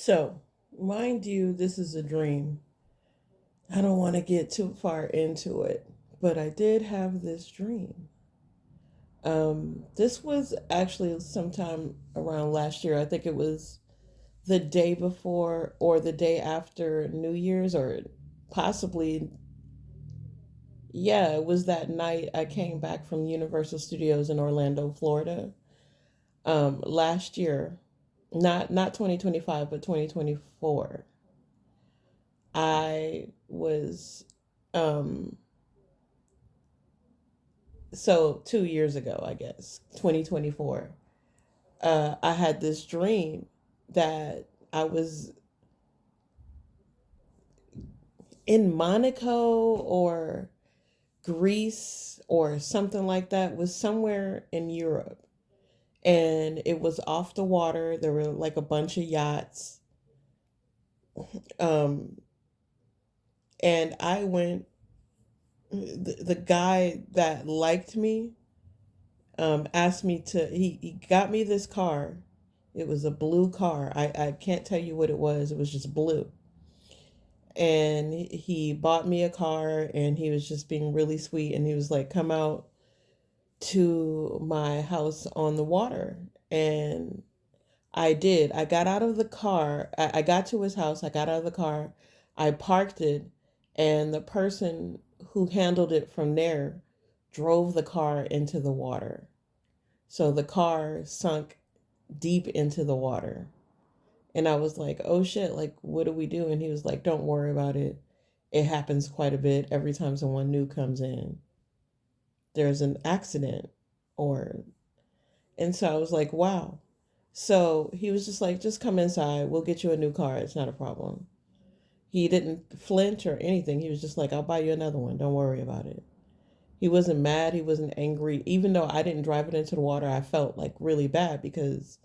So, mind you, this is a dream. I don't want to get too far into it, but I did have this dream. This was actually sometime around last year. I think it was the day before or the day after New Year's, or possibly, yeah, it was that night I came back from Universal Studios in Orlando, Florida, last year. Not 2025, but 2024. I was um so 2 years ago, I guess, 2024. I had this dream that I was in Monaco or Greece or something like that, was somewhere in Europe. And it was off the water. There were like a bunch of yachts. Um, and I went, the guy that liked me asked me to, he got me this car. It was a blue car. I can't tell you what it was. It was just blue. And he bought me a car, and he was just being really sweet. And he was like, come out to my house on the water. And I did. I got out of the car. I got to his house. I got out of the car. I parked it. And the person who handled it from there drove the car into the water. So the car sunk deep into the water. And I was like, oh shit, like, what do we do? And he was like, don't worry about it. It happens quite a bit every time someone new comes in. There's an accident. Or, and so I was like, wow. So he was just like, just come inside. We'll get you a new car. It's not a problem. He didn't flinch or anything. He was just like, I'll buy you another one. Don't worry about it. He wasn't mad. He wasn't angry. Even though I didn't drive it into the water, I felt like really bad because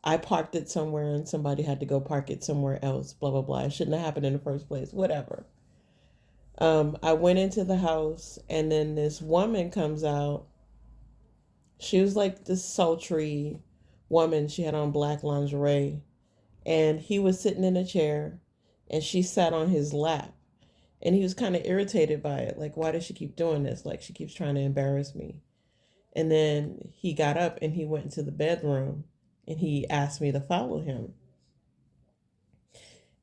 I parked it somewhere and somebody had to go park it somewhere else, blah, blah, blah. It shouldn't have happened in the first place, whatever. I went into the house, and then this woman comes out. She was like this sultry woman. She had on black lingerie, and he was sitting in a chair, and she sat on his lap. And he was kind of irritated by it. Like, why does she keep doing this? Like, she keeps trying to embarrass me. And then he got up and he went into the bedroom, and he asked me to follow him.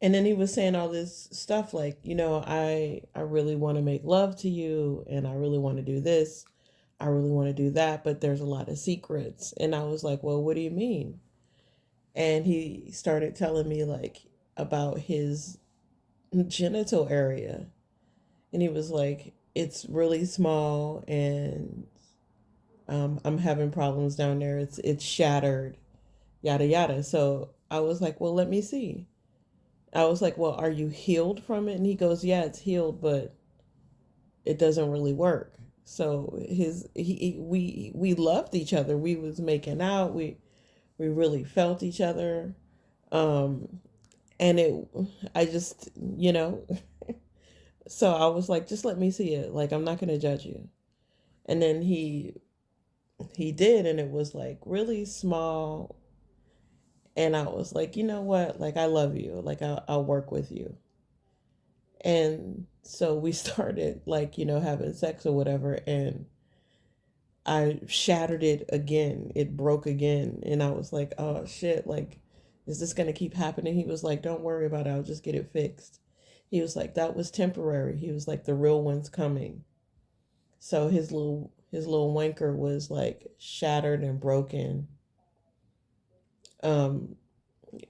And then he was saying all this stuff like, I really want to make love to you, and I really want to do this. I really want to do that, but there's a lot of secrets. And I was like, well, what do you mean? And he started telling me like about his genital area. And he was like, it's really small, and I'm having problems down there. It's shattered, yada yada. So I was like, well, let me see. I was like, well, are you healed from it? And he goes, yeah, it's healed, but it doesn't really work. So we loved each other. We was making out. We really felt each other. Um, and I just, so I was like, just let me see it. Like, I'm not gonna judge you. And then he did, and it was like really small. And I was like, you know what? Like, I love you. Like, I'll work with you. And so we started like, having sex or whatever. And I shattered it again. It broke again. And I was like, oh shit, like, is this going to keep happening? He was like, don't worry about it. I'll just get it fixed. He was like, that was temporary. He was like, the real one's coming. So his little wanker was like shattered and broken. Um,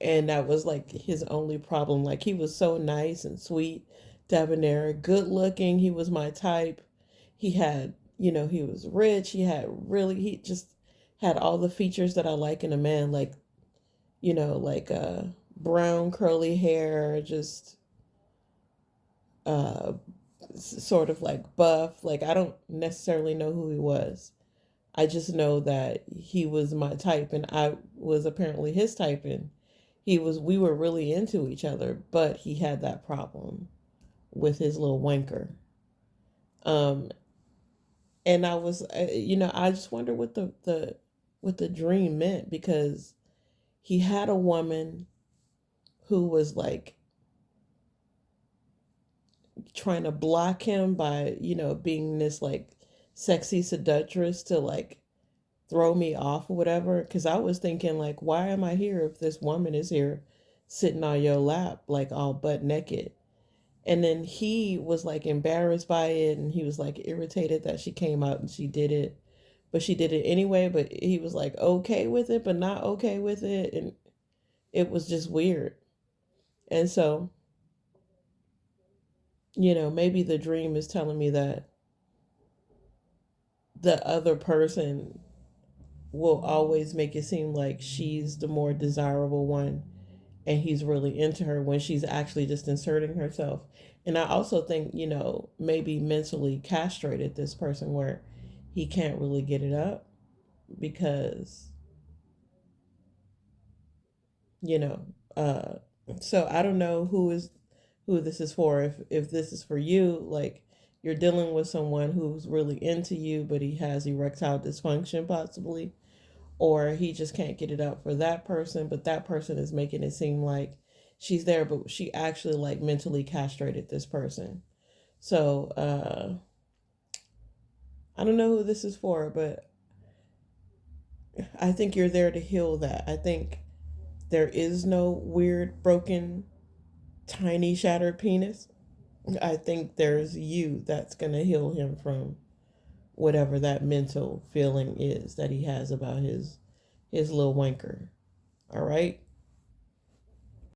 and that was like his only problem. Like, he was so nice and sweet, debonair, good looking. He was my type. He had, he was rich. He just had all the features that I like in a man, like, like brown curly hair, just uh sort of like buff. Like, I don't necessarily know who he was. I just know that he was my type, and I was apparently his type, and we were really into each other, but he had that problem with his little wanker. Um, and I was, I just wonder what the dream meant, because he had a woman who was like trying to block him by, being this like sexy seductress to like throw me off or whatever. Cause I was thinking, like, why am I here if this woman is here sitting on your lap, like all butt naked? And then he was like embarrassed by it and he was like irritated that she came out and she did it. But she did it anyway, but he was like okay with it, but not okay with it. And it was just weird. And so, maybe the dream is telling me that the other person will always make it seem like she's the more desirable one and he's really into her when she's actually just inserting herself. And I also think, maybe mentally castrated this person where he can't really get it up because, you know, uh so I don't know who this is for. If this is for you, like you're dealing with someone who's really into you but he has erectile dysfunction possibly, or he just can't get it up for that person, but that person is making it seem like she's there, but she actually like mentally castrated this person. So I don't know who this is for, but I think you're there to heal that. I think there is no weird broken tiny shattered penis. I think there's you that's gonna heal him from whatever that mental feeling is that he has about his little wanker. All right.